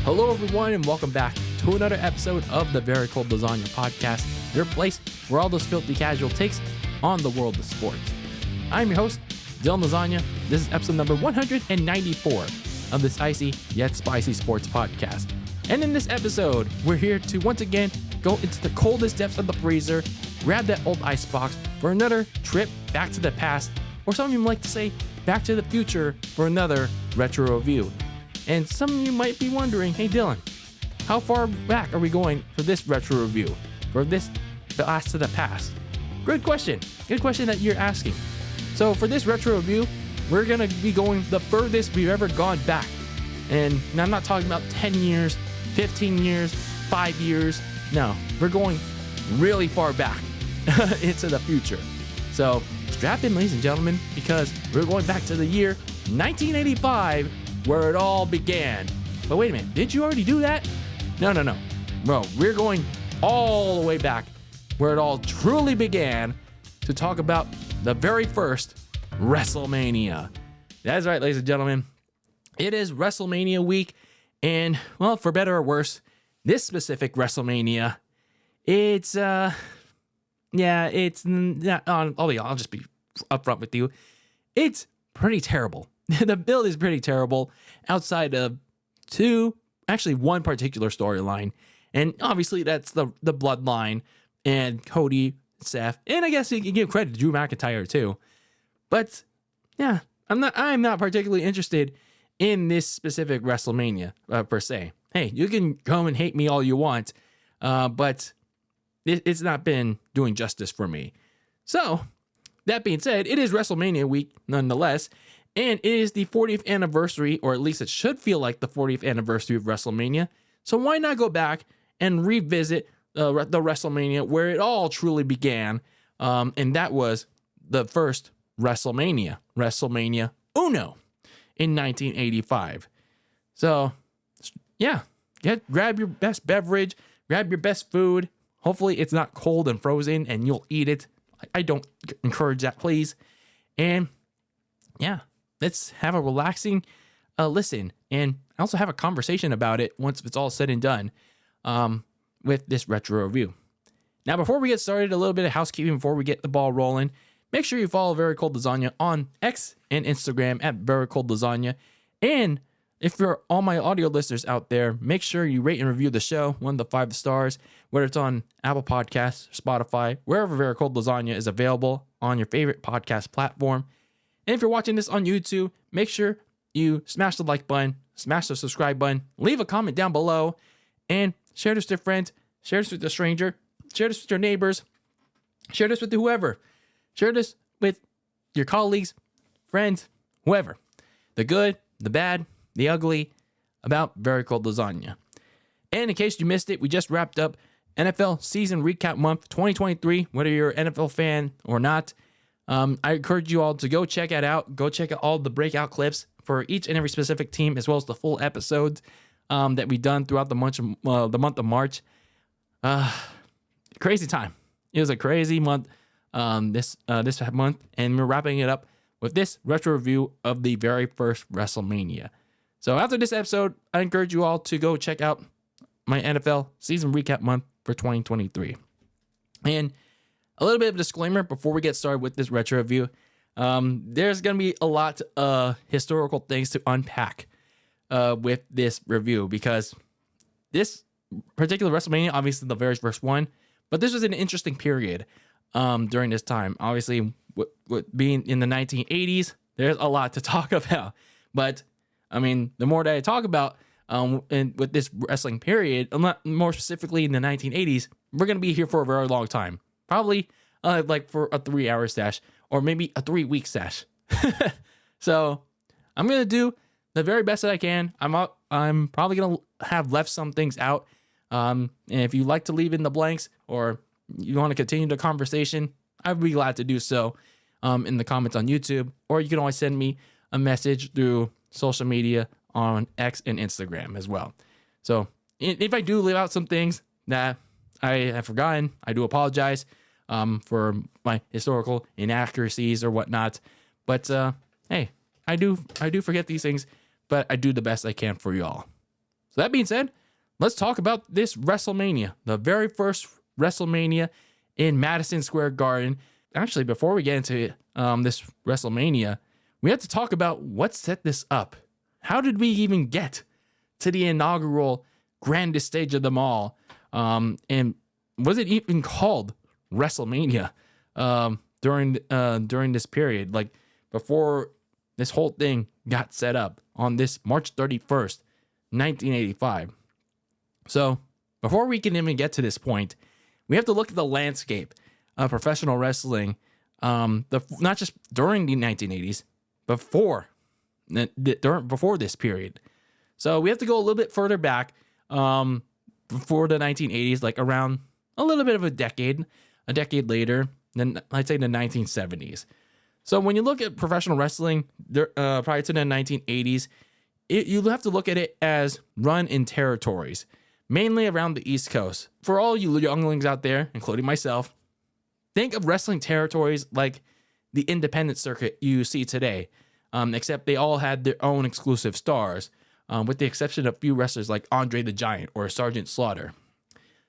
Hello, everyone, and welcome back to another episode of the Very Cold Lasagna podcast, your place where all those filthy casual takes on the world of sports. I'm your host, DylanLasagna. This is episode number 194 of this icy yet spicy sports podcast. And in this episode, we're here to once again go into the coldest depths of the freezer, grab that old icebox for another trip back to the past, or some of you like to say back to the future for another retro review. And some of you might be wondering, hey Dylan, how far back are we going for this retro review? For this blast to the past? Good question. Good question that you're asking. So for this retro review, we're going to be going the furthest we've ever gone back. And I'm not talking about 10 years, 15 years, 5 years. No, we're going really far back into the future. So strap in, ladies and gentlemen, because we're going back to the year 1985, where it all began. But wait a minute, did you already do that? No. Bro, we're going all the way back where it all truly began to talk about the very first WrestleMania. That's right, ladies and gentlemen. It is WrestleMania week, and well, for better or worse, this specific WrestleMania, it's not, I'll just be upfront with you. It's pretty terrible. The build is pretty terrible outside of one particular storyline. And obviously that's the bloodline and Cody, Seth, and I guess you can give credit to Drew McIntyre too. But yeah, I'm not particularly interested in this specific WrestleMania per se. Hey, you can come and hate me all you want, but it's not been doing justice for me. So that being said, it is WrestleMania week nonetheless. And it is the 40th anniversary, or at least it should feel like the 40th anniversary of WrestleMania. So why not go back and revisit the WrestleMania where it all truly began? And that was the first WrestleMania, WrestleMania Uno in 1985. So yeah, grab your best beverage, grab your best food. Hopefully it's not cold and frozen and you'll eat it. I don't encourage that, please. And yeah, let's have a relaxing listen and also have a conversation about it once it's all said and done with this retro review. Now, before we get started, a little bit of housekeeping before we get the ball rolling. Make sure you follow Very Cold Lasagna on X and Instagram at Very Cold Lasagna. And if you're all my audio listeners out there, make sure you rate and review the show 1 to 5 stars, whether it's on Apple Podcasts, Spotify, wherever Very Cold Lasagna is available on your favorite podcast platform. And if you're watching this on YouTube, make sure you smash the like button, smash the subscribe button, leave a comment down below, and share this with your friends, share this with a stranger, share this with your neighbors, share this with whoever. Share this with your colleagues, friends, whoever. The good, the bad, the ugly about Very Cold Lasagna. And in case you missed it, we just wrapped up NFL Season Recap Month 2023, whether you're an NFL fan or not. I encourage you all to go check it out. Go check out all the breakout clips for each and every specific team, as well as the full episodes that we've done throughout the month of March. Crazy time. It was a crazy month this month, and we're wrapping it up with this retro review of the very first WrestleMania. So after this episode, I encourage you all to go check out my NFL Season Recap Month for 2023. And a little bit of a disclaimer before we get started with this retro review. There's going to be a lot of historical things to unpack with this review, because this particular WrestleMania, obviously the very first one, but this was an interesting period during this time. Obviously, with being in the 1980s, there's a lot to talk about. But, I mean, the more that I talk about with this wrestling period, more specifically in the 1980s, we're going to be here for a very long time. Probably like for a 3-hour stash or maybe a 3-week stash. So I'm going to do the very best that I can. I'm probably going to have left some things out. And if you like to leave in the blanks or you want to continue the conversation, I'd be glad to do so in the comments on YouTube. Or you can always send me a message through social media on X and Instagram as well. So if I do leave out some things that I have forgotten, I do apologize for my historical inaccuracies or whatnot. But hey, I do forget these things, but I do the best I can for you all. So that being said, let's talk about this WrestleMania, the very first WrestleMania in Madison Square Garden. Actually, before we get into this WrestleMania, we have to talk about what set this up. How did we even get to the inaugural grandest stage of them all? And was it even called WrestleMania during this period? Like before this whole thing got set up on this March 31st, 1985. So before we can even get to this point, we have to look at the landscape of professional wrestling, not just during the 1980s, before this period. So we have to go a little bit further back, before the 1980s, like around a little bit of a decade later, then I'd say the 1970s. So when you look at professional wrestling prior to the 1980s, you have to look at it as run in territories, mainly around the East Coast. For all you younglings out there, including myself, think of wrestling territories like the independent circuit you see today, except they all had their own exclusive stars, with the exception of a few wrestlers like Andre the Giant or Sergeant Slaughter.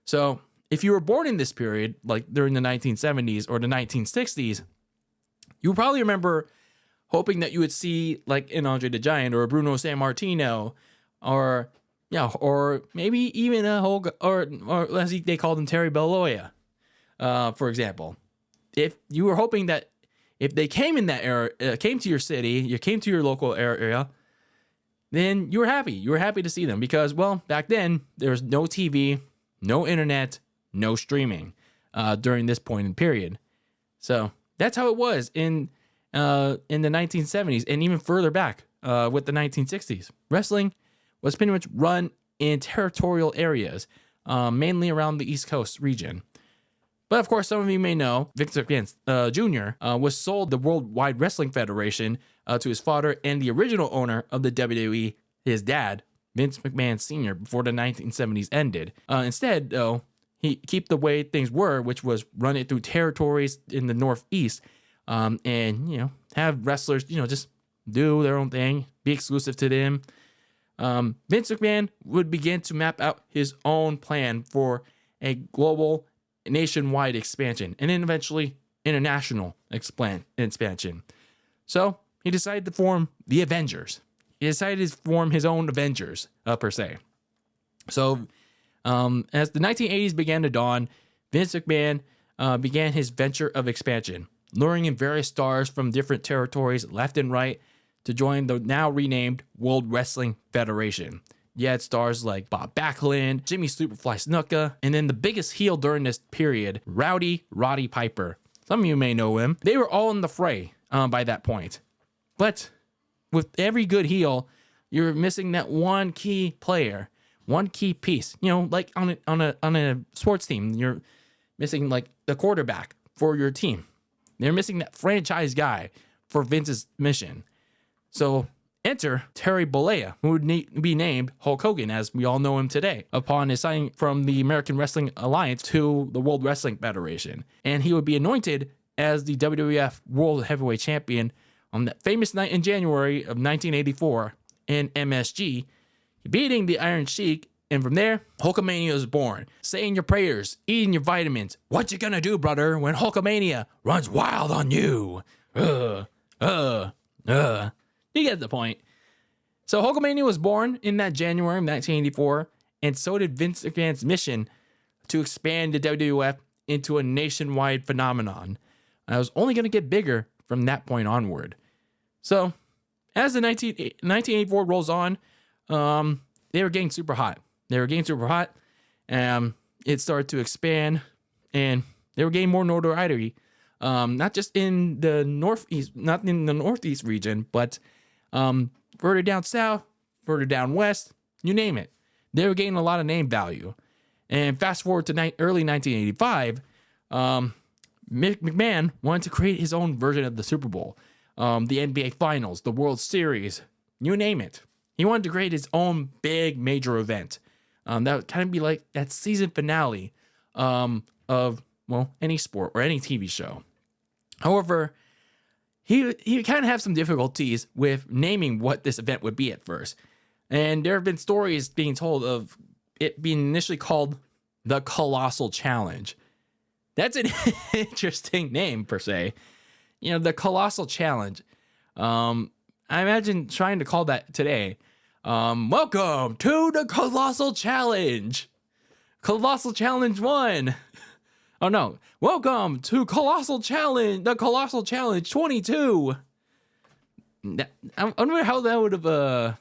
So if you were born in this period, like during the 1970s or the 1960s, you probably remember hoping that you would see like an Andre the Giant or a Bruno Sammartino, or maybe even a Hulk, or as they called him, Terry Bollea, for example. If you were hoping that if they came in that era, came to your city, you came to your local area, then you were happy. You were happy to see them because, well, back then there was no TV, no internet, no streaming during this point in period. So that's how it was in the 1970s and even further back with the 1960s. Wrestling was pretty much run in territorial areas, mainly around the East Coast region. But of course, some of you may know Vince McMahon Jr. Was sold the Worldwide Wrestling Federation to his father and the original owner of the WWE, his dad, Vince McMahon Sr., before the 1970s ended. Instead, though, he kept the way things were, which was run it through territories in the Northeast, and have wrestlers just do their own thing, be exclusive to them. Vince McMahon would begin to map out his own plan for a global, nationwide expansion, and then eventually international expansion. So he decided to form the Avengers. He decided to form his own Avengers, per se. So as the 1980s began to dawn, Vince McMahon began his venture of expansion, luring in various stars from different territories left and right to join the now renamed World Wrestling Federation. You had stars like Bob Backlund, Jimmy Superfly Snuka, and then the biggest heel during this period, Rowdy Roddy Piper. Some of you may know him. They were all in the fray by that point. But with every good heel, you're missing that one key player, one key piece. Like on a sports team, you're missing like the quarterback for your team. They're missing that franchise guy for Vince's mission. So enter Terry Bollea, who would be named Hulk Hogan, as we all know him today, upon his signing from the American Wrestling Alliance to the World Wrestling Federation. And he would be anointed as the WWF World Heavyweight Champion on that famous night in January of 1984 in MSG, beating the Iron Sheik. And from there, Hulkamania was born. Saying your prayers, eating your vitamins. What you gonna do, brother, when Hulkamania runs wild on you? You get the point. So Hulkamania was born in that January of 1984, and so did Vince McMahon's mission to expand the WWF into a nationwide phenomenon. And it was only going to get bigger from that point onward. So as the 1984 rolls on, they were getting super hot. It started to expand, and they were getting more notoriety, not just in the Northeast region, but further down south, further down west, you name it. They were gaining a lot of name value. And fast forward to early 1985, McMahon wanted to create his own version of the Super Bowl, the NBA Finals, the World Series, you name it. He wanted to create his own big major event. That would kind of be like that season finale of, any sport or any TV show. However, he kind of had some difficulties with naming what this event would be at first. And there have been stories being told of it being initially called the Colossal Challenge. That's an interesting name per se. You know, the Colossal Challenge. I imagine trying to call that today. Welcome to the Colossal Challenge. Colossal Challenge 1. Oh no. Welcome to Colossal Challenge, the Colossal Challenge 22. I wonder how that would have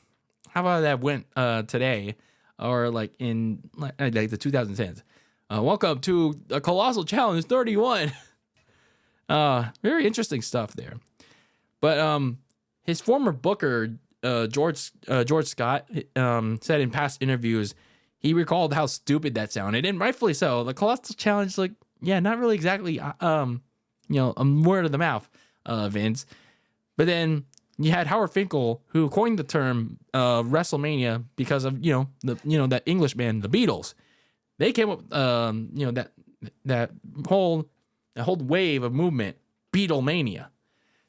how about that went today, or like in like the 2010s. Welcome to the Colossal Challenge 31. Very interesting stuff there. But his former booker, George Scott, said in past interviews, he recalled how stupid that sounded, and rightfully so. The Colossal Challenge, like, yeah, not really exactly, a word of the mouth, Vince. But then you had Howard Finkel, who coined the term WrestleMania because of that English band, the Beatles. They came up, that whole wave of movement, Beatlemania,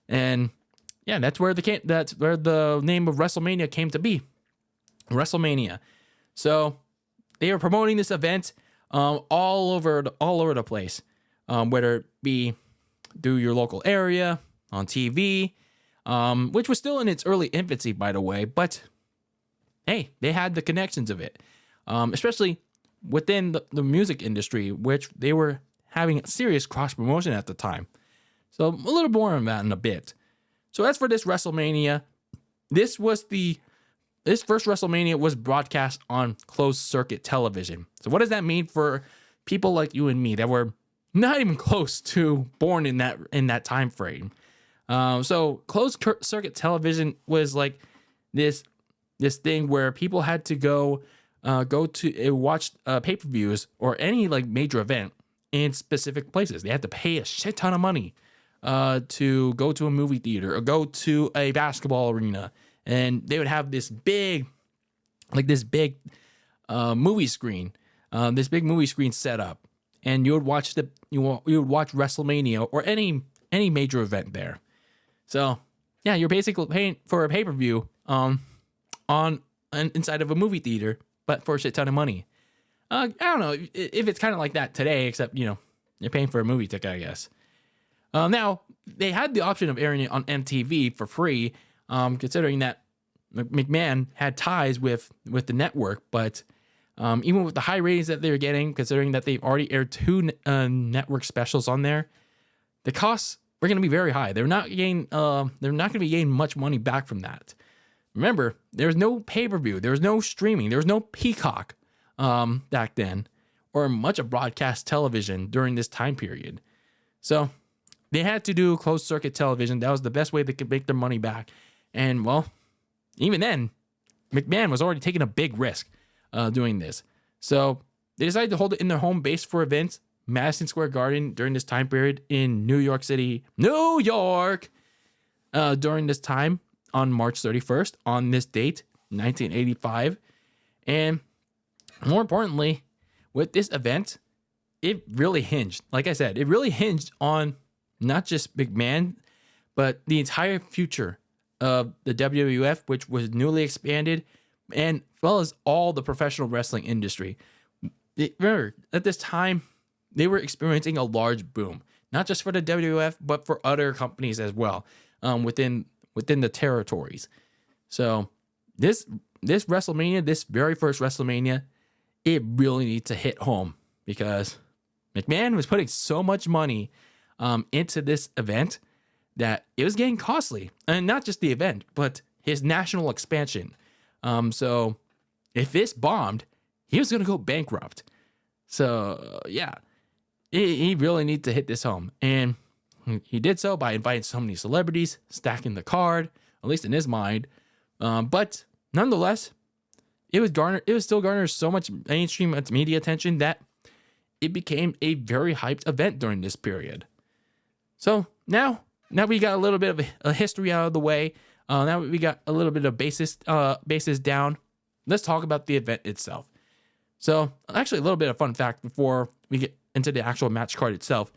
and yeah, that's where the name of WrestleMania came to be, WrestleMania. So they are promoting this event all over the place, whether it be through your local area, on TV, which was still in its early infancy, by the way. But hey, they had the connections of it, especially within the music industry, which they were having serious cross promotion at the time. So a little more on that in a bit. So as for this WrestleMania, this first WrestleMania was broadcast on closed circuit television. So what does that mean for people like you and me that were not even close to born in that time frame? So closed circuit television was like this thing where people had to go to watch pay-per-views or any like major event in specific places. They had to pay a shit ton of money to go to a movie theater or go to a basketball arena, and they would have this big movie screen, set up, and you would watch WrestleMania or any major event there. So yeah, you're basically paying for a pay-per-view inside of a movie theater, but for a shit ton of money. I don't know if it's kind of like that today, except you're paying for a movie ticket, I guess. Now they had the option of airing it on MTV for free, considering that McMahon had ties with the network. But even with the high ratings that they were getting, considering that they've already aired 2 network specials on there, the costs were going to be very high. They're not going to be getting much money back from that. Remember, there was no pay-per-view, there was no streaming, there was no Peacock back then, or much of broadcast television during this time period. So they had to do closed circuit television. That was the best way they could make their money back. And well, even then, McMahon was already taking a big risk doing this. So they decided to hold it in their home base for events, Madison Square Garden, during this time period in New York City, New York, during this time on March 31st, on this date, 1985. And more importantly, with this event, it really hinged. Like I said, it really hinged on not just McMahon, but the entire future of the WWF, which was newly expanded, and as well as all the professional wrestling industry. Remember, at this time, they were experiencing a large boom, not just for the WWF, but for other companies as well, within the territories. So this WrestleMania, this very first WrestleMania, it really needs to hit home because McMahon was putting so much money into this event that it was getting costly. And not just the event, but his national expansion. So if this bombed, he was going to go bankrupt. So yeah, he really needed to hit this home. And he did so by inviting so many celebrities, stacking the card, at least in his mind. But nonetheless, it still garnered so much mainstream media attention that it became a very hyped event during this period. So now we got a little bit of a history out of the way. Now we got a little bit of basis down. Let's talk about the event itself. So actually a little bit of fun fact before we get into the actual match card itself.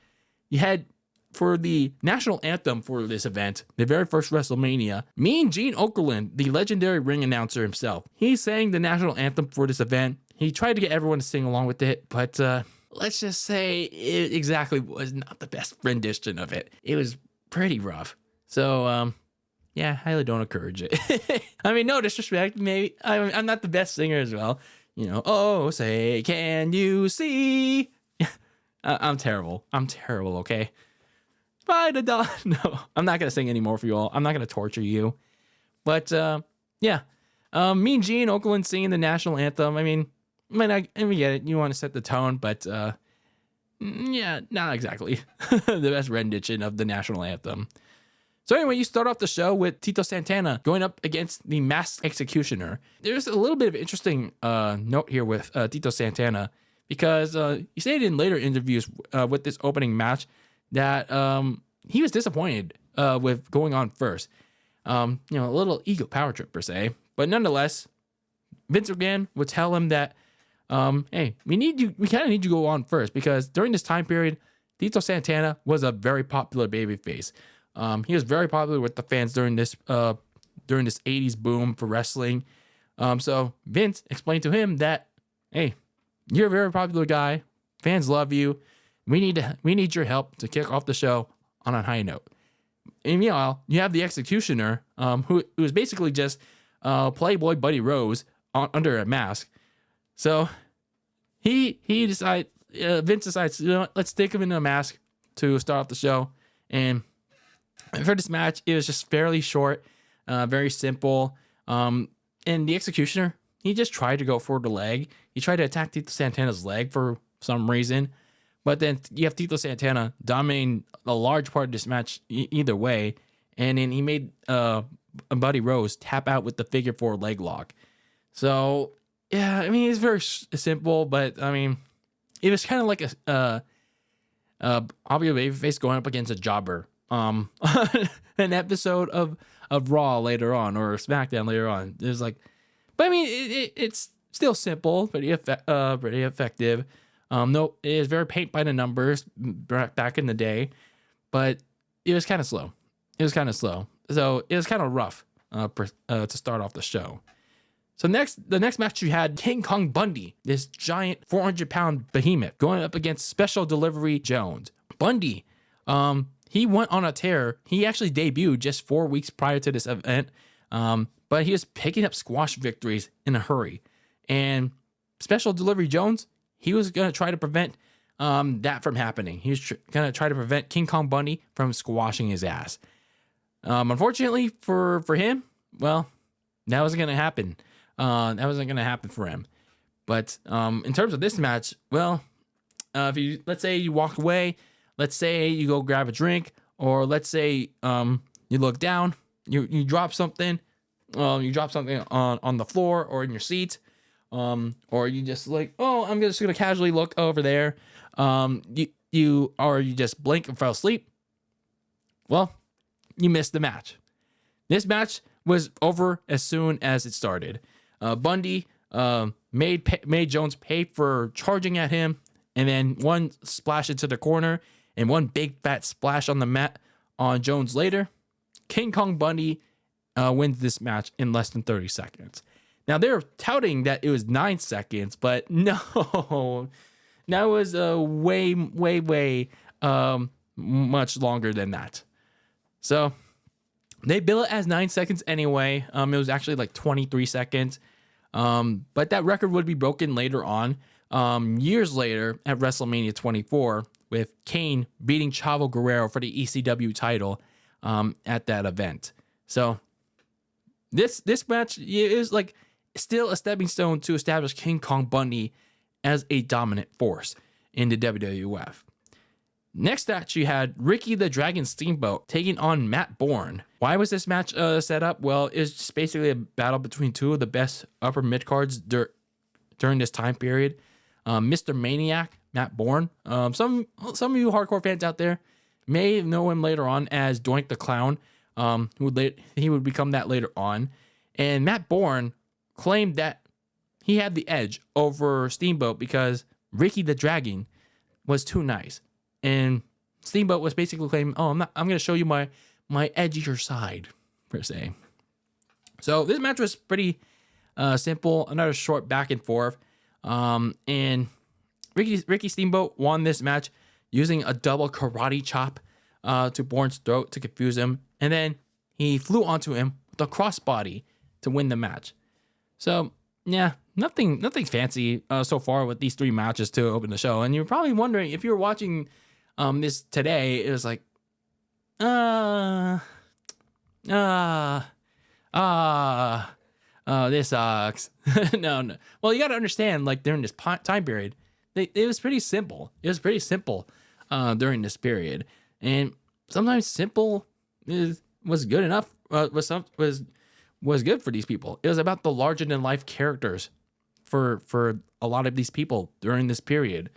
You had for the national anthem for this event, the very first WrestleMania, Mean Gene Okerlund, the legendary ring announcer himself, he sang the national anthem for this event. He tried to get everyone to sing along with it, but let's just say it exactly was not the best rendition of it. It was pretty rough. So, yeah, highly don't encourage it. I mean, no disrespect. Maybe I'm not the best singer as well. You know, oh, say, can you see? I'm terrible. Okay. By the dawn. No, I'm not going to sing anymore for you all. I'm not going to torture you. But, yeah. Mean Gene Okerlund singing the national anthem. I mean, I get it. You want to set the tone, but, yeah, not exactly the best rendition of the national anthem. So anyway, you start off the show with Tito Santana going up against the Masked Executioner. There's a little bit of interesting note here with Tito Santana, because he stated in later interviews with this opening match that he was disappointed with going on first. A little ego power trip per se. But nonetheless, Vince McMahon would tell him that, hey, we kind of need you to go on first, because during this time period, Tito Santana was a very popular babyface. He was very popular with the fans during this 80s boom for wrestling. So Vince explained to him that, hey, you're a very popular guy. Fans love you. We need your help to kick off the show on a high note. And meanwhile, you have the Executioner, who is basically just Playboy Buddy Rose under a mask. So Vince decides, let's stick him in a mask to start off the show. And for this match, it was just fairly short, very simple. And the Executioner, he just tried to go for the leg. He tried to attack Tito Santana's leg for some reason. But then you have Tito Santana dominating a large part of this match either way. And then he made Buddy Rose tap out with the figure 4 leg lock. So, yeah, I mean, it's very simple, but I mean, it was kind of like a obvious babyface going up against a jobber. An episode of Raw later on, or SmackDown later on. There's like, but I mean, it's still simple, pretty effective. No, it is very paint by the numbers back in the day, but it was kind of slow. So it was kind of rough to start off the show. So the next match you had King Kong Bundy, this giant 400-pound behemoth, going up against Special Delivery Jones. Bundy, he went on a tear. He actually debuted just 4 weeks prior to this event, but he was picking up squash victories in a hurry. And Special Delivery Jones, he was going to try to prevent that from happening. He was going to try to prevent King Kong Bundy from squashing his ass. Unfortunately for him, well, that wasn't going to happen. That wasn't going to happen for him. But in terms of this match, well, let's say you walk away, let's say you go grab a drink, or let's say you look down, you drop something, on the floor or in your seat, or you just like, oh, I'm just gonna casually look over there, you just blink and fell asleep. Well, you missed the match. This match was over as soon as it started. Bundy made Jones pay for charging at him, and then one splash into the corner and one big fat splash on the mat on Jones later. King Kong Bundy wins this match in less than 30 seconds. Now, they're touting that it was 9 seconds, but no, that was way much longer than that. So they bill it as 9 seconds anyway. It was actually like 23 seconds. But that record would be broken later on, years later at WrestleMania 24, with Kane beating Chavo Guerrero for the ECW title at that event. So this match is like still a stepping stone to establish King Kong Bundy as a dominant force in the WWF. Next match, you had Ricky the Dragon Steamboat taking on Matt Bourne. Why was this match set up? Well, it's just basically a battle between two of the best upper mid-cards during this time period. Mr. Maniac, Matt Bourne. Some of you hardcore fans out there may know him later on as Doink the Clown. He would become that later on. And Matt Bourne claimed that he had the edge over Steamboat because Ricky the Dragon was too nice. And Steamboat was basically claiming, "Oh, I'm going to show you my edgier side," per se. So this match was pretty simple. Another short back and forth. And Ricky Steamboat won this match using a double karate chop to Bourne's throat to confuse him. And then he flew onto him with a crossbody to win the match. So, yeah, nothing fancy so far with these 3 matches to open the show. And you're probably wondering, if you were watching this today, it was like, this sucks. No. Well, you got to understand, like, during this time period, it was pretty simple. It was pretty simple during this period. And sometimes simple was good enough, was good for these people. It was about the larger than life characters for a lot of these people during this period.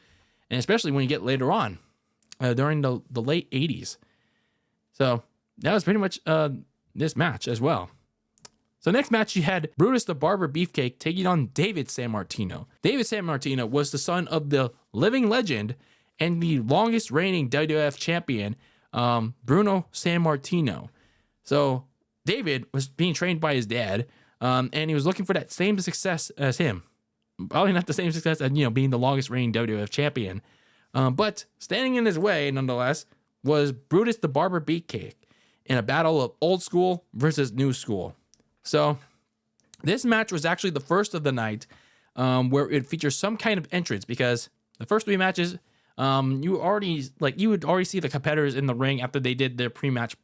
And especially when you get later on, during the late 80s. So that was pretty much this match as well. So next match, you had Brutus the Barber Beefcake taking on David Sammartino. David Sammartino was the son of the living legend and the longest reigning WWF champion, Bruno Sammartino. So David was being trained by his dad, and he was looking for that same success as him. Probably not the same success as, being the longest reigning WWF champion. But standing in his way, nonetheless, was Brutus the Barber Beefcake in a battle of old school versus new school. So this match was actually the first of the night where it features some kind of entrance, because the first 3 matches, you would already see the competitors in the ring after they did their pre-match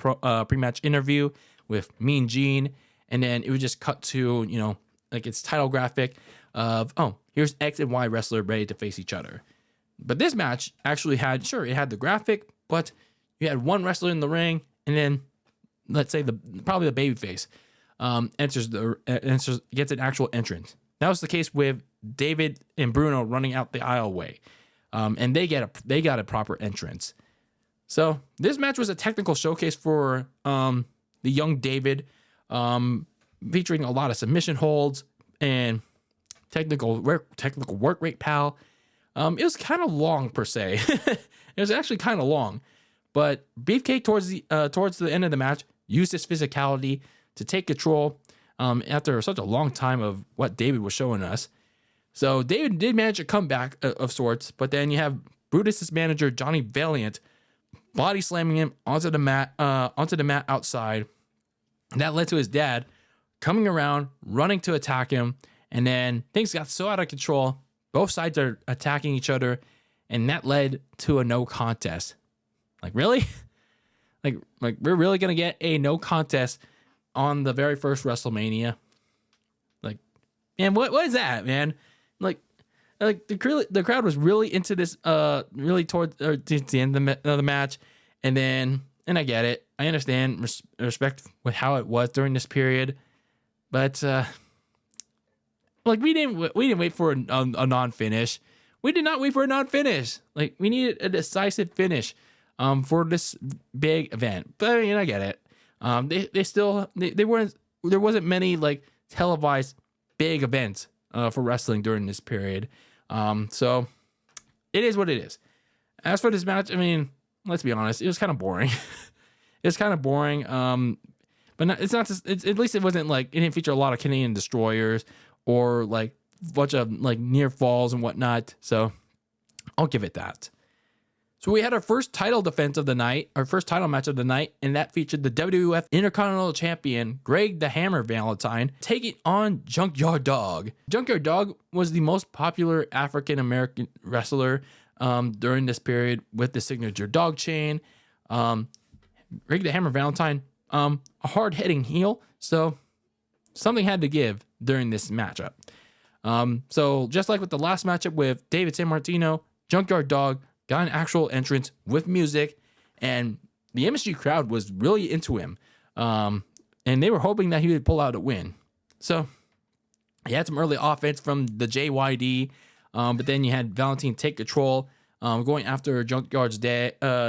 interview with Mean Gene, and then it would just cut to, its title graphic of, oh, here's X and Y wrestler ready to face each other. But this match actually had, it had the graphic, but you had one wrestler in the ring, and then let's say probably the babyface gets an actual entrance. That was the case with David and Bruno running out the aisleway, and they got a proper entrance. So this match was a technical showcase for the young David, featuring a lot of submission holds and technical work rate pal. It was kind of long per se. It was actually kind of long, but Beefcake towards the end of the match used his physicality to take control after such a long time of what David was showing us. So David did manage a comeback of sorts, but then you have Brutus's manager Johnny Valiant body slamming him onto the mat outside. And that led to his dad coming around, running to attack him, and then things got so out of control. Both sides are attacking each other, and that led to a no contest. Like, really? like we're really gonna get a no contest on the very first WrestleMania? Like, man, what is that, man? Like the crowd was really into this, really towards the end of the match, and I get it, I understand, respect with how it was during this period, but we didn't wait for a non-finish. We did not wait for a non-finish. Like, we needed a decisive finish for this big event. But I mean, I get it. There wasn't many like televised big events for wrestling during this period. So it is what it is. As for this match, I mean, let's be honest, it was kind of boring. It's kind of boring. But at least it wasn't like, it didn't feature a lot of Canadian destroyers or like a bunch of like near falls and whatnot. So I'll give it that. So we had our first title defense of the night, our first title match of the night, and that featured the WWF Intercontinental Champion, Greg the Hammer Valentine, taking on Junkyard Dog. Junkyard Dog was the most popular African-American wrestler during this period with the signature dog chain. Greg the Hammer Valentine, a hard-hitting heel, so something had to give during this matchup. So just like with the last matchup with David Sammartino, Junkyard Dog got an actual entrance with music, and the MSG crowd was really into him. And they were hoping that he would pull out a win. So he had some early offense from the JYD, but then you had Valentine take control, going after Junkyard's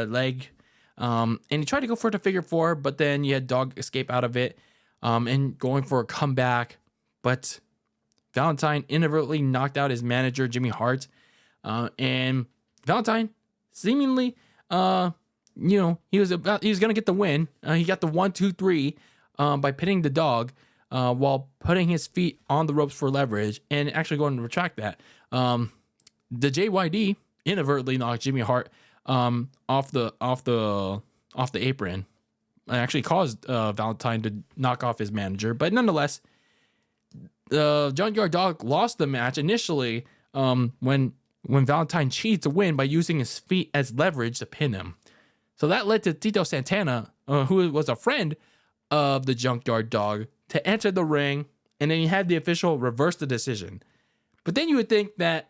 leg. And he tried to go for the figure 4, but then you had Dog escape out of it, and going for a comeback. But Valentine inadvertently knocked out his manager, Jimmy Hart, and Valentine seemingly he was gonna get the win. He got the 1, 2, 3 by pinning the dog while putting his feet on the ropes for leverage and actually going to retract that. The JYD inadvertently knocked Jimmy Hart off the apron. It actually caused Valentine to knock off his manager, but nonetheless, Junkyard Dog lost the match initially when Valentine cheated to win by using his feet as leverage to pin him. So that led to Tito Santana, who was a friend of the Junkyard Dog, to enter the ring, and then you had the official reverse the decision. But then you would think that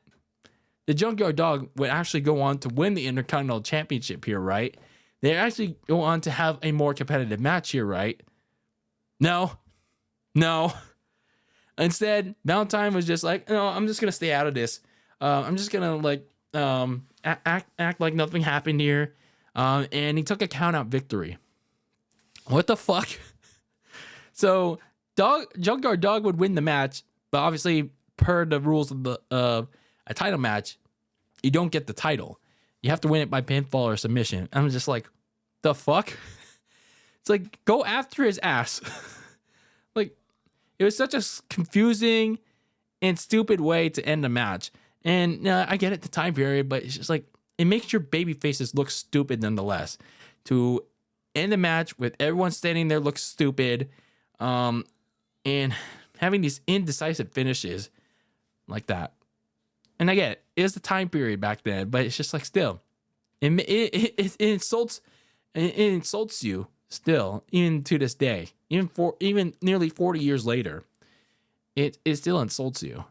the Junkyard Dog would actually go on to win the Intercontinental Championship here, right? They actually go on to have a more competitive match here, right? No. Instead, Valentine was just like, no, I'm just going to stay out of this. I'm just going to act like nothing happened here. And he took a count-out victory. What the fuck? So Junkyard Dog would win the match, but obviously per the rules of a title match, you don't get the title. You have to win it by pinfall or submission. I'm just like, the fuck? It's like, go after his ass. Like, it was such a confusing and stupid way to end the match. And I get it, the time period, but it's just like, it makes your baby faces look stupid nonetheless. To end the match with everyone standing there looks stupid, and having these indecisive finishes like that. And I get it, it was the time period back then, but it's just like, still, it insults you still, even to this day, even nearly 40 years later, it still insults you.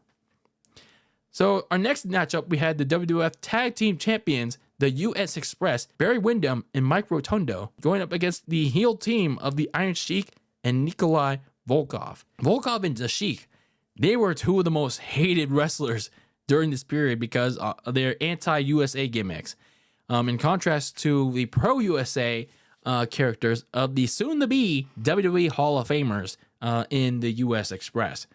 So our next matchup, we had the WWF Tag Team Champions, the US Express, Barry Windham and Mike Rotundo, going up against the heel team of the Iron Sheik and Nikolai Volkov. Volkov and the Sheik, they were two of the most hated wrestlers during this period because of their anti-USA gimmicks. In contrast to the pro-USA characters of the soon-to-be WWE Hall of Famers in the US Express.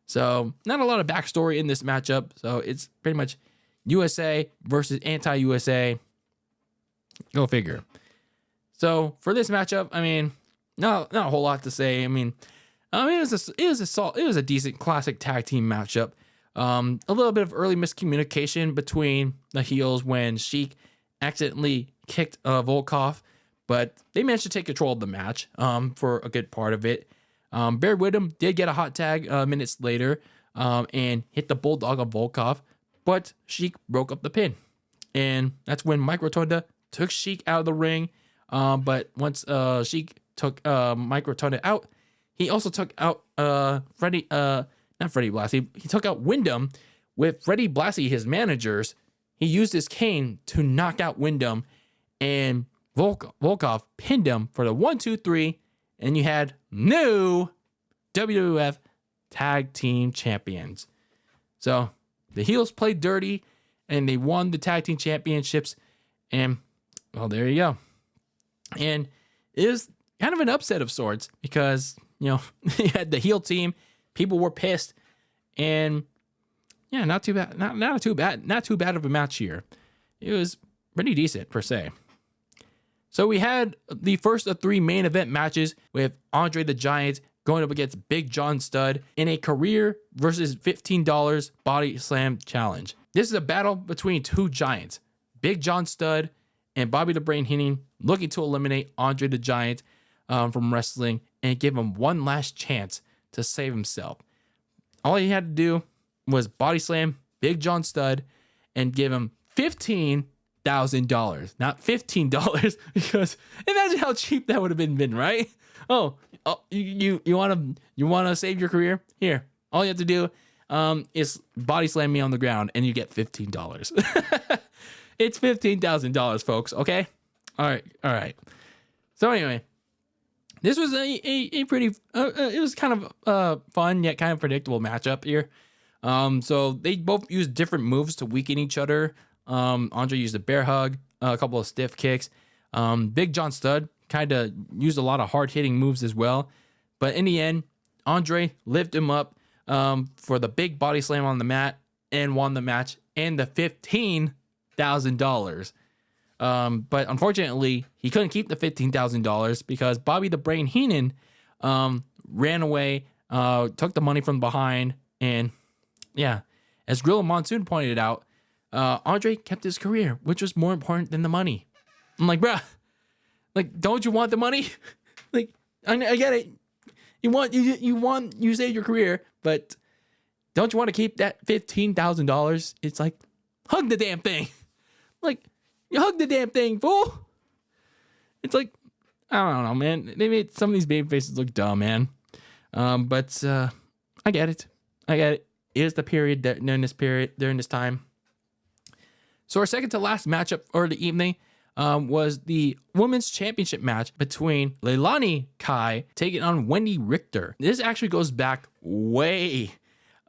So not a lot of backstory in this matchup. So it's pretty much USA versus anti-USA. Go figure. So for this matchup, I mean, not a whole lot to say. I mean, it was a decent classic tag team matchup. A little bit of early miscommunication between the heels when Sheik accidentally kicked Volkov, but they managed to take control of the match for a good part of it. Barry Windham did get a hot tag minutes later and hit the bulldog of Volkov, but Sheik broke up the pin. And that's when Mike Rotunda took Sheik out of the ring. But once Sheik took Mike Rotunda out, he also took out not Freddie Blassie. He took out Windham with Freddie Blassie, his managers. He used his cane to knock out Windham, and Volkov pinned him for the 1, 2, 3. And you had new WWF Tag Team Champions. So the heels played dirty and they won the Tag Team Championships. And, well, there you go. And it was kind of an upset of sorts because, you had the heel team. People were pissed. And, yeah, not too bad. Not too bad of a match here. It was pretty decent, per se. So we had the first of 3 main event matches with Andre the Giant going up against Big John Studd in a career versus $15 body slam challenge. This is a battle between 2 giants, Big John Studd and Bobby the Brain Heenan, looking to eliminate Andre the Giant from wrestling and give him one last chance to save himself. All he had to do was body slam Big John Studd and give him $15,000, not $15, because imagine how cheap that would have been, right? Oh, you want to save your career? Here, all you have to do is body slam me on the ground, and you get $15. It's $15,000, folks. Okay, all right. So anyway, this was a pretty it was kind of fun yet kind of predictable matchup here. So they both used different moves to weaken each other. Andre used a bear hug, a couple of stiff kicks. Big John Studd kind of used a lot of hard-hitting moves as well. But in the end, Andre lifted him up for the big body slam on the mat and won the match and the $15,000. But unfortunately, he couldn't keep the $15,000 because Bobby the Brain Heenan ran away, took the money from behind, and yeah, as Gorilla Monsoon pointed out, Andre kept his career, which was more important than the money. I'm like, bruh, like, don't you want the money? Like, I get it. You saved your career, but don't you want to keep that $15,000? It's like, hug the damn thing. Like, you hug the damn thing, fool. It's like, I don't know, man. They made some of these baby faces look dumb, man. But I get it. It is the period during this time. So our second to last matchup for the evening was the women's championship match between Leilani Kai taking on Wendy Richter. This actually goes back way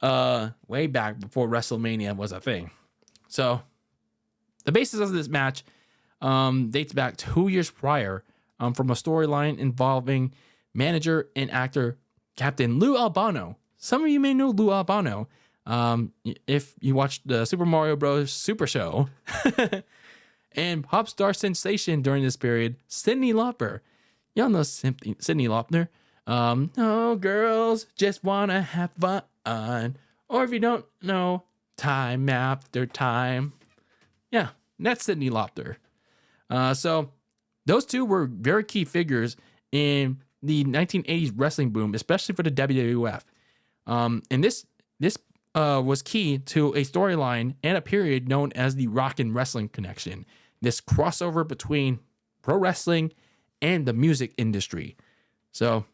back before WrestleMania was a thing. So the basis of this match dates back 2 years prior from a storyline involving manager and actor Captain Lou Albano. Some of you may know Lou Albano if you watched the Super Mario Bros. Super Show. And pop star sensation during this period, Cyndi Lauper. Y'all know Cyndi Lauper. No, girls just want to have fun. Or if you don't know, time after time. Yeah, that's Cyndi Lauper. So those two were very key figures in the 1980s wrestling boom, especially for the WWF. And this was key to a storyline and a period known as the Rock and Wrestling Connection. This crossover between pro wrestling and the music industry. So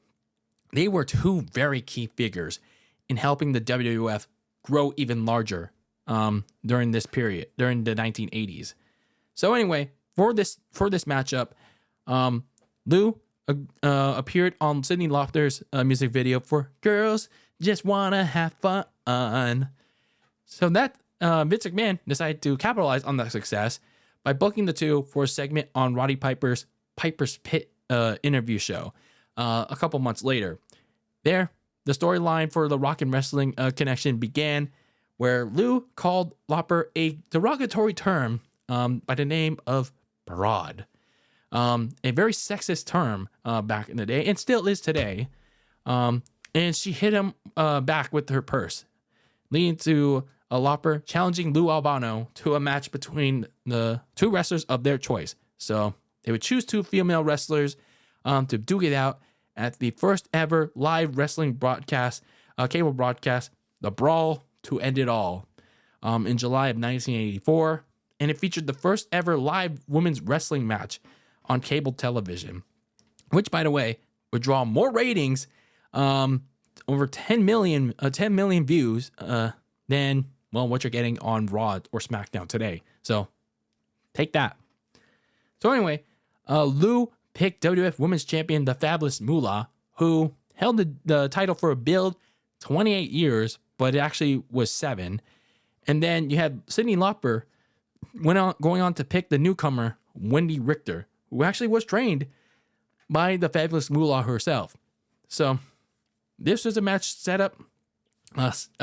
they were two very key figures in helping the WWF grow even larger during this period, during the 1980s. So anyway, for this matchup, Lou appeared on Cyndi Lauper's music video for "Girls Just Wanna Have Fun." So that Vince McMahon decided to capitalize on that success by booking the two for a segment on Roddy Piper's Pit interview show a couple months later. There, the storyline for the Rock and Wrestling Connection began, where Lou called Lauper a derogatory term by the name of broad. A very sexist term back in the day, and still is today. And she hit him back with her purse, leading to Lauper challenging Lou Albano to a match between the two wrestlers of their choice. So they would choose two female wrestlers to duke it out at the first ever live wrestling broadcast, cable broadcast, The Brawl to End It All, in July of 1984. And it featured the first ever live women's wrestling match on cable television, which, by the way, would draw more ratings, over 10 million views than, well, what you're getting on Raw or SmackDown today. So take that. So anyway, Lou picked WWF Women's Champion, the Fabulous Moolah, who held the title for a build 28 years, but it actually was 7. And then you had Cyndi Lauper going on to pick the newcomer, Wendy Richter, who actually was trained by the Fabulous Moolah herself. So this was a match set up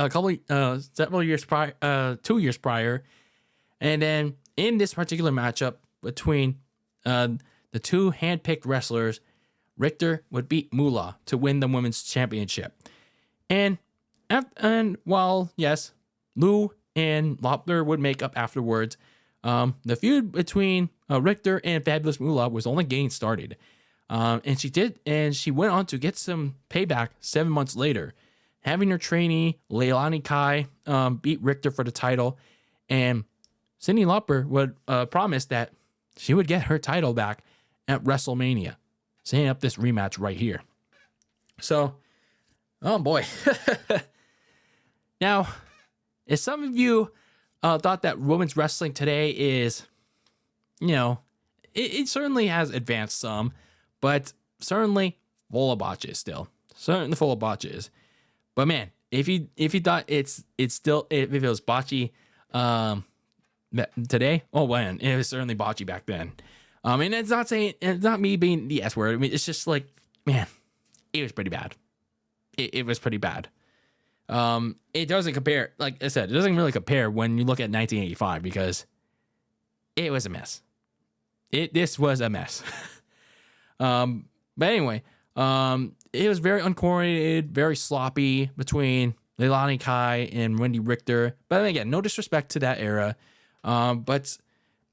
several years prior, 2 years prior. And then in this particular matchup between the two hand-picked wrestlers, Richter would beat Moolah to win the women's championship. And while, yes, Lou and Lauper would make up afterwards, the feud between Richter and Fabulous Moolah was only getting started. And she went on to get some payback 7 months later, having her trainee, Leilani Kai, beat Richter for the title. And Cyndi Lauper would promise that she would get her title back at WrestleMania, setting up this rematch right here. So, oh boy. Now, if some of you thought that women's wrestling today is, it certainly has advanced some, but certainly full of botches still. Certainly full of botches. But man, if you thought if it was botchy today, oh man, it was certainly botchy back then. And it's not me being the S word. I mean, it's just like, man, it was pretty bad. It was pretty bad. It doesn't compare, like I said, it doesn't really compare when you look at 1985 because it was a mess. this was a mess. But anyway, it was very uncoordinated, very sloppy between Leilani Kai and Wendy Richter. But again, no disrespect to that era, but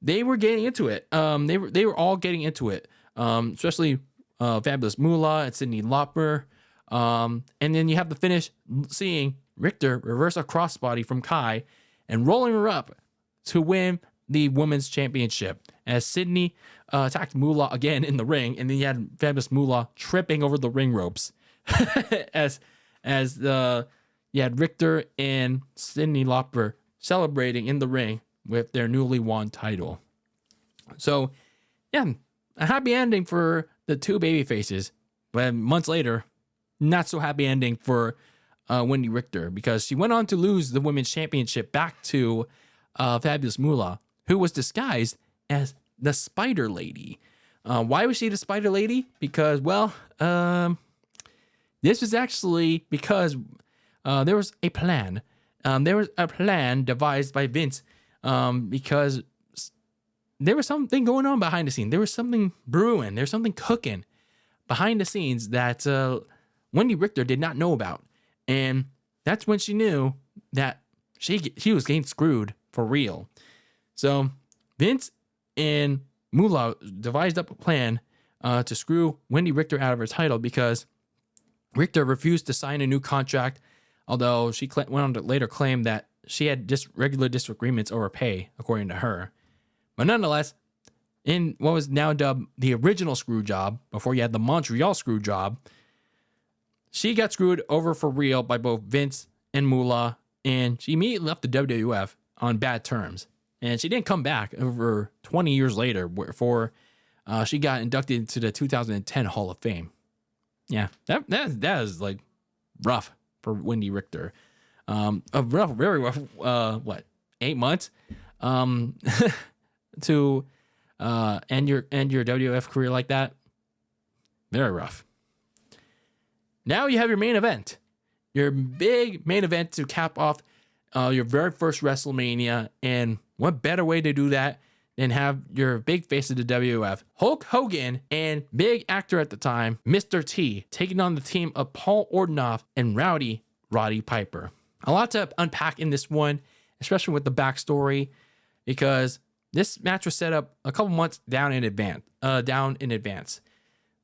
they were getting into it. They were all getting into it, especially Fabulous Moolah and Cyndi Lauper. And then you have the finish seeing Richter reverse a crossbody from Kai and rolling her up to win the women's championship, as Sydney attacked Moolah again in the ring, and then you had Fabulous Moolah tripping over the ring ropes as you had Richter and Cyndi Lauper celebrating in the ring with their newly won title. So, yeah, a happy ending for the two baby faces, but months later, not so happy ending for Wendy Richter, because she went on to lose the women's championship back to Fabulous Moolah, who was disguised as the Spider Lady. Why was she the Spider Lady? Because, well, this was actually because there was a plan. There was a plan devised by Vince because there was something going on behind the scenes. There was something brewing. There's something cooking behind the scenes that Wendy Richter did not know about. And that's when she knew that she was getting screwed for real. So Vince and Moolah devised up a plan to screw Wendy Richter out of her title, because Richter refused to sign a new contract, although she went on to later claim that she had just regular disagreements over pay, according to her. But nonetheless, in what was now dubbed the original screw job, before you had the Montreal screw job, she got screwed over for real by both Vince and Moolah, and she immediately left the WWF on bad terms. And she didn't come back over 20 years later, before she got inducted into the 2010 Hall of Fame. Yeah, that is like rough for Wendy Richter. Very rough. 8 months to end your WWF career like that. Very rough. Now you have your main event, your big main event to cap off your very first WrestleMania, and what better way to do that than have your big face of the WWF, Hulk Hogan, and big actor at the time, Mr. T, taking on the team of Paul Orndorff and Rowdy Roddy Piper. A lot to unpack in this one, especially with the backstory, because this match was set up a couple months down in advance.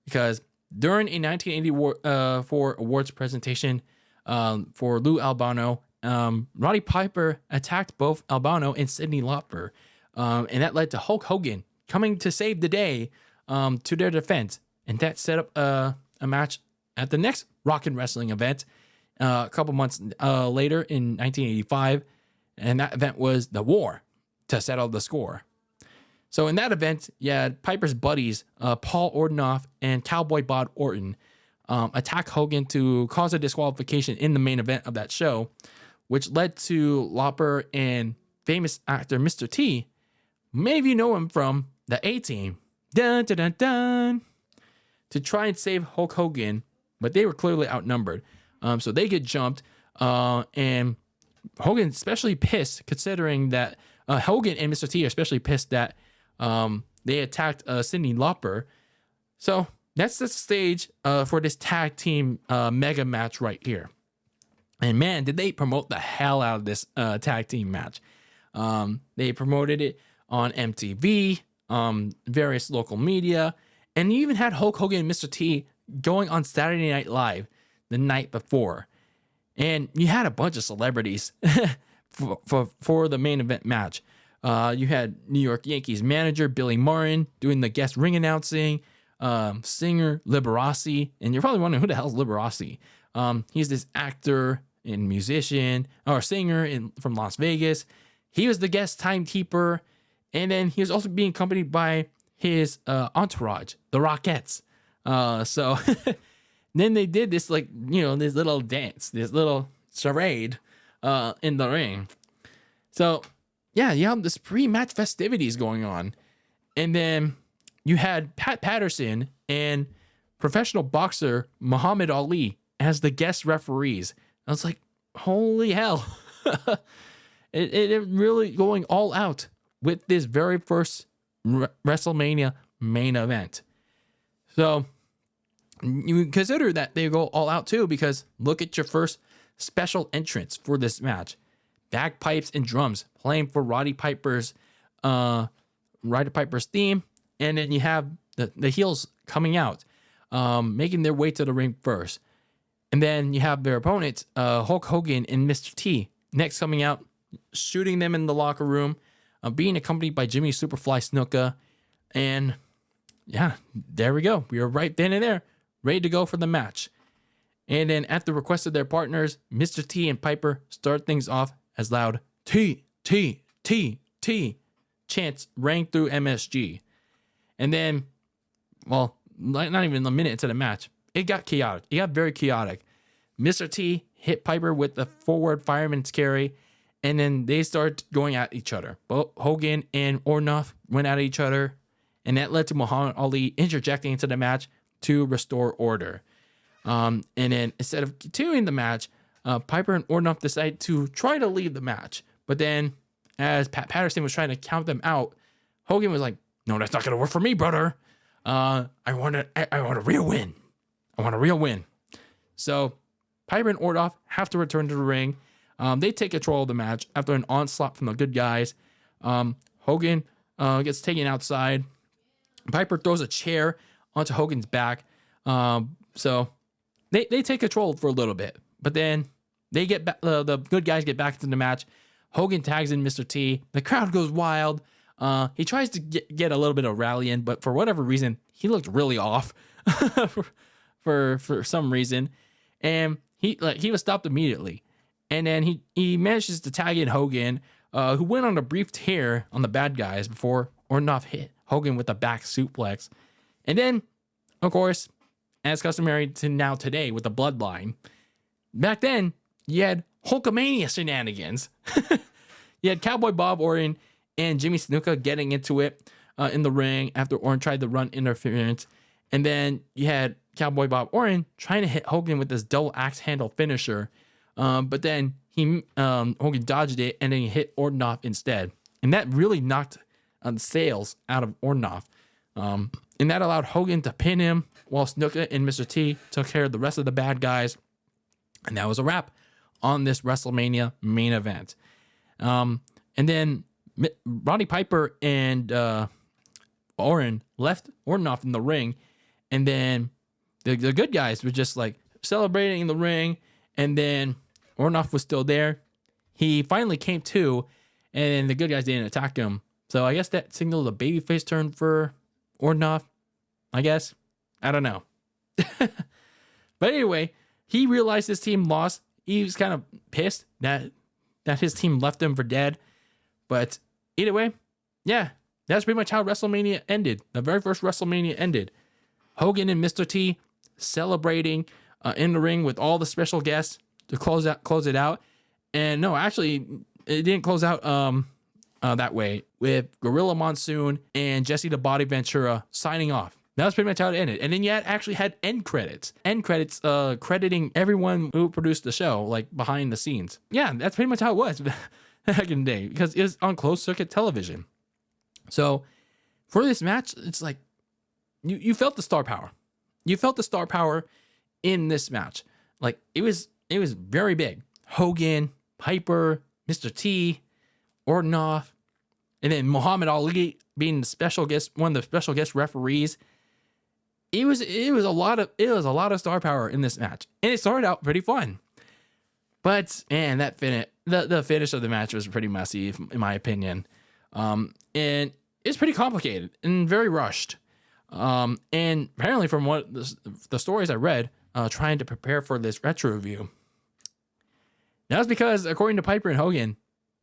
Because during a 1984 awards presentation for Lou Albano, Roddy Piper attacked both Albano and Cyndi Lauper, and that led to Hulk Hogan coming to save the day to their defense, and that set up a match at the next Rockin' Wrestling event a couple months later in 1985, and that event was The War, to settle the score. So in that event, you had Piper's buddies, Paul Orndorff and Cowboy Bob Orton, attack Hogan to cause a disqualification in the main event of that show, which led to Lauper and famous actor Mr. T. Many of you know him from the A-Team, dun, dun, dun, dun, to try and save Hulk Hogan, but they were clearly outnumbered. So they get jumped, and Hogan especially pissed, considering that Hogan and Mr. T are especially pissed that they attacked Cyndi Lauper. So that's the stage for this tag team mega match right here. And man, did they promote the hell out of this tag team match. They promoted it on MTV, various local media, and you even had Hulk Hogan and Mr. T going on Saturday Night Live the night before. And you had a bunch of celebrities for the main event match. You had New York Yankees manager Billy Martin doing the guest ring announcing, singer Liberace, and you're probably wondering who the hell is Liberace. He's this actor and musician or singer from Las Vegas. He was the guest timekeeper, and then he was also being accompanied by his entourage, the Rockettes. So then they did this this little dance, this little charade in the ring. So yeah, you have this pre-match festivities going on, and then you had Pat Patterson and professional boxer Muhammad Ali as the guest referees. I was like, holy hell. it really going all out with this very first WrestleMania main event. So you consider that they go all out too, because look at your first special entrance for this match. Bagpipes and drums playing for Roddy Piper's theme. And then you have the heels coming out, making their way to the ring first. And then you have their opponents, Hulk Hogan and Mr. T, next coming out, shooting them in the locker room, being accompanied by Jimmy Superfly Snuka. And yeah, there we go. We are right then and there, ready to go for the match. And then at the request of their partners, Mr. T and Piper start things off as loud T, T, T, T chants rang through MSG. And then, well, not even a minute into the match, it got chaotic. It got very chaotic. Mr. T hit Piper with the forward fireman's carry, and then they started going at each other. Both Hogan and Ornoff went at each other, and that led to Muhammad Ali interjecting into the match to restore order. And then instead of continuing the match, Piper and Ornoff decided to try to leave the match. But then, as Pat Patterson was trying to count them out, Hogan was like, "No, that's not going to work for me, brother. I want a real win. I want a real win." So Piper and Ornoff have to return to the ring. They take control of the match after an onslaught from the good guys. Hogan gets taken outside. Piper throws a chair onto Hogan's back. So they take control for a little bit, but then they get back. The good guys get back into the match. Hogan tags in Mr. T. The crowd goes wild. He tries to get a little bit of rallying, but for whatever reason, he looked really off for some reason, and he was stopped immediately. And then he manages to tag in Hogan, who went on a brief tear on the bad guys before Ornoff hit Hogan with a back suplex. And then, of course, as customary to now today with the bloodline, back then you had Hulkamania shenanigans. You had Cowboy Bob Orton and Jimmy Snuka getting into it in the ring after Orton tried to run interference. And then you had Cowboy Bob Orton trying to hit Hogan with this double axe handle finisher. But then Hogan dodged it, and then he hit Ornoff instead. And that really knocked the sales out of Ornoff. And that allowed Hogan to pin him while Snuka and Mr. T took care of the rest of the bad guys. And that was a wrap on this WrestleMania main event. And then Roddy Piper and Orton left Ornoff in the ring. And then the good guys were just like celebrating in the ring. And then Ornoff was still there. He finally came to, and the good guys didn't attack him. So I guess that signaled a babyface turn for Ornoff, I guess. I don't know. But anyway, he realized his team lost. He was kind of pissed that his team left him for dead. But either way, yeah, that's pretty much how WrestleMania ended. The very first WrestleMania ended. Hogan and Mr. T celebrating in the ring with all the special guests to close it out. And no, actually, it didn't close out that way, with Gorilla Monsoon and Jesse the Body Ventura signing off. That was pretty much how it ended. And then you actually had end credits. End credits crediting everyone who produced the show, like behind the scenes. Yeah, that's pretty much how it was back in the day, because it was on closed circuit television. So for this match, it's like you felt the star power. You felt the star power in this match. Like it was very big. Hogan, Piper, Mr. T, Ornoff, and then Muhammad Ali being the special guest, one of the special guest referees. It was a lot of star power in this match, and it started out pretty fun. But man, the finish of the match was pretty messy, in my opinion, and it's pretty complicated and very rushed. And apparently, from what the stories I read, trying to prepare for this retro review, that was because, according to Piper and Hogan,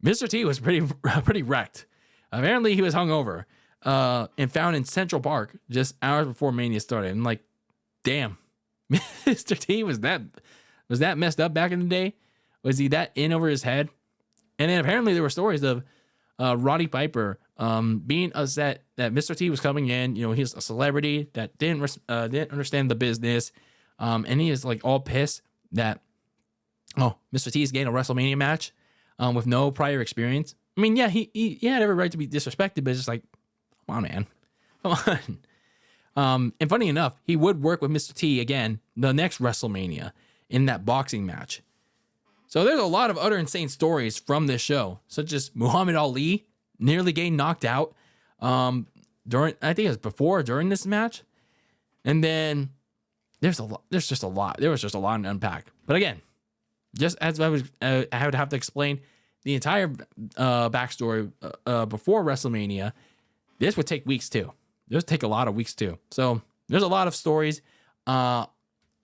Mr. T was pretty wrecked. Apparently, he was hungover and found in Central Park just hours before Mania started. And like, damn, Mr. T was that messed up back in the day? Was he that in over his head? And then apparently there were stories of Roddy Piper being upset that Mr. T was coming in. You know, he's a celebrity that didn't understand the business, and he is like all pissed that Mr. T is getting a WrestleMania match with no prior experience. I mean, yeah, he had every right to be disrespected, but it's just like, Come on, man. Come on. And funny enough, he would work with Mr. T again the next WrestleMania in that boxing match. So there's a lot of other insane stories from this show, such as Muhammad Ali nearly getting knocked out during, I think it was before or during this match. And then there's just a lot. There was just a lot to unpack. But again, just as I would have to explain the entire backstory before WrestleMania, this would take weeks too. This would take a lot of weeks too. So there's a lot of stories in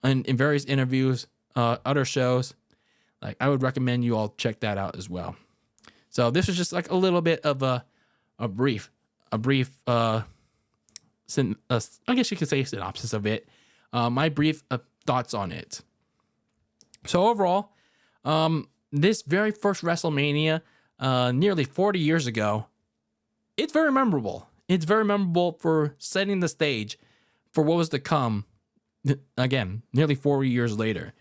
various interviews, other shows. Like, I would recommend you all check that out as well. So this was just like a little bit of a brief, I guess you could say synopsis of it. My brief thoughts on it. So overall, this very first WrestleMania, nearly 40 years ago, it's very memorable. It's very memorable for setting the stage for what was to come. Again, nearly 40 years later.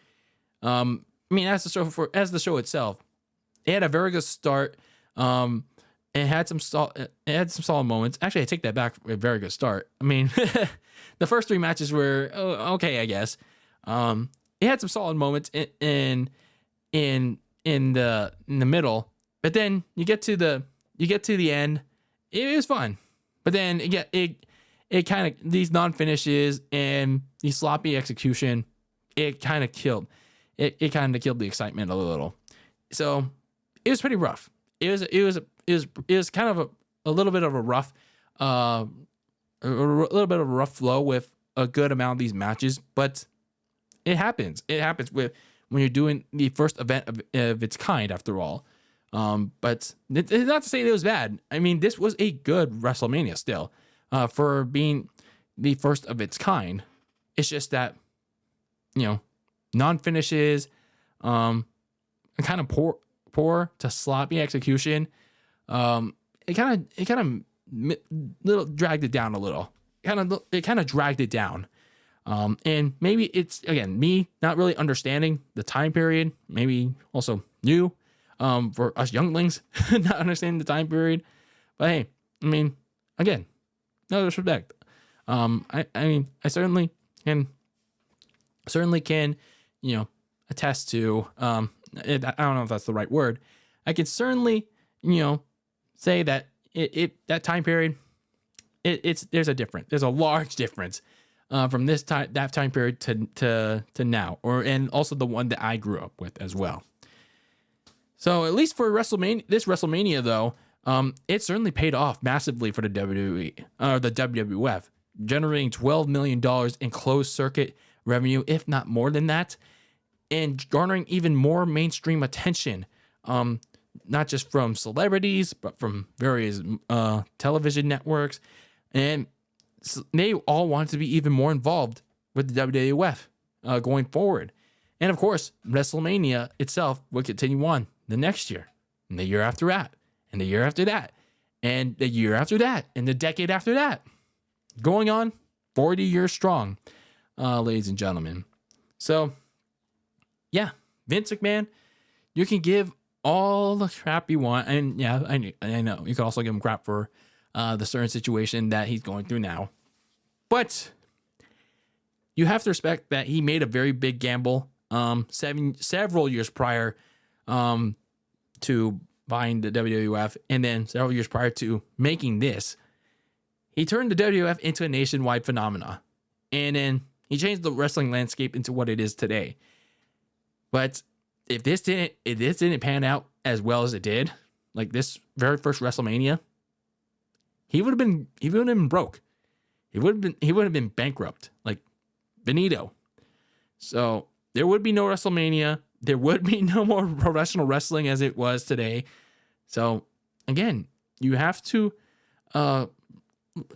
I mean, as the show itself, it had a very good start. It had some solid moments. Actually, I take that back. A very good start. I mean, the first 3 matches were okay, I guess. It had some solid moments in the middle, but then you get to the end. It was fun, but then it kind of, these non-finishes and the sloppy execution, it kind of killed. It kind of killed the excitement a little. So it was pretty rough. It was kind of a little bit of a rough, a little bit of a rough flow with a good amount of these matches, but it happens. It happens when you're doing the first event of its kind, after all. But it's not to say it was bad. I mean, this was a good WrestleMania still, for being the first of its kind. It's just that, non-finishes, kind of poor to sloppy execution. It kind of little dragged it down a little. It kind of dragged it down. And maybe it's, again, me not really understanding the time period. Maybe also you, for us younglings, not understanding the time period. But hey, I mean, again, no disrespect. I mean, I certainly can, attest to, I don't know if that's the right word. I can certainly, say that that time period, there's a large difference, from that time period to now, and also the one that I grew up with as well. So at least for this WrestleMania though, it certainly paid off massively for the WWE, or the WWF, generating $12 million in closed circuit revenue, if not more than that, and garnering even more mainstream attention, not just from celebrities, but from various television networks, and they all wanted to be even more involved with the WWF going forward. And of course, WrestleMania itself would continue on the next year, and the year after that, and the year after that, and the year after that, and the decade after that, going on 40 years strong, ladies and gentlemen. So, yeah, Vince McMahon, you can give all the crap you want, and yeah, I know you can also give him crap for the certain situation that he's going through now, but you have to respect that he made a very big gamble several years prior to buying the WWF, and then several years prior to making this. He turned the WWF into a nationwide phenomena, and then he changed the wrestling landscape into what it is today. But if this didn't pan out as well as it did, like this very first WrestleMania, he would have been broke. He would have been bankrupt, like Benito. So there would be no WrestleMania. There would be no more professional wrestling as it was today. So again, you have to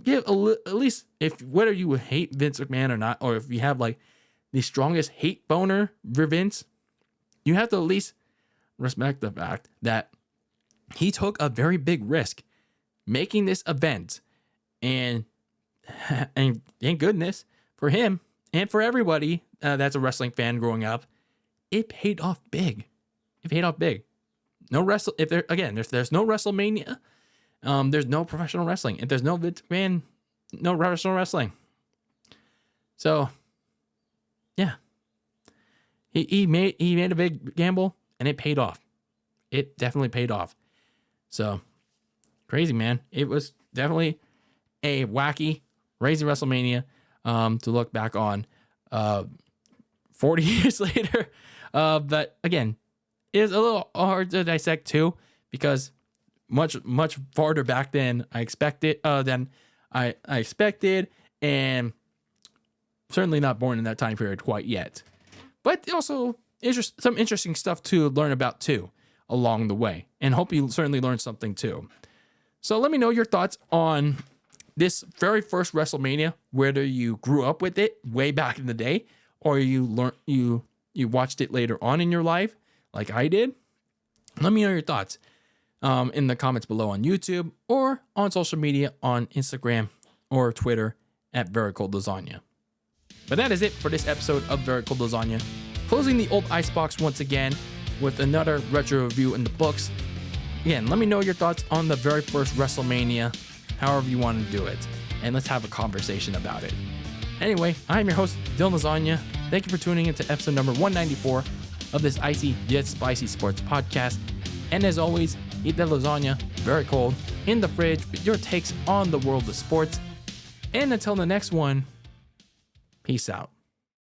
give at least, if whether you hate Vince McMahon or not, or if you have like the strongest hate boner for Vince, you have to at least respect the fact that he took a very big risk making this event, and thank goodness for him and for everybody that's a wrestling fan growing up, it paid off big. It paid off big. There's no WrestleMania, there's no professional wrestling. If there's no Vince McMahon, no professional wrestling. So, yeah. He made a big gamble, and it paid off. It definitely paid off. So, crazy, man. It was definitely a wacky, crazy WrestleMania to look back on 40 years later. But again, it is a little hard to dissect too, because much farther back than I expected, and certainly not born in that time period quite yet. But also some interesting stuff to learn about too along the way, and hope you certainly learned something too. So let me know your thoughts on this very first WrestleMania, whether you grew up with it way back in the day, or you watched it later on in your life, like I did. Let me know your thoughts in the comments below on YouTube or on social media on Instagram or Twitter at Very Cold Lasagna. But that is it for this episode of Very Cold Lasagna. Closing the Old Icebox once again with another retro review in the books. Again, let me know your thoughts on the very first WrestleMania, however you want to do it, and let's have a conversation about it. Anyway, I'm your host, DylanLasagna. Thank you for tuning into episode number 194 of this icy yet spicy sports podcast. And as always, eat that lasagna very cold in the fridge with your takes on the world of sports. And until the next one, peace out.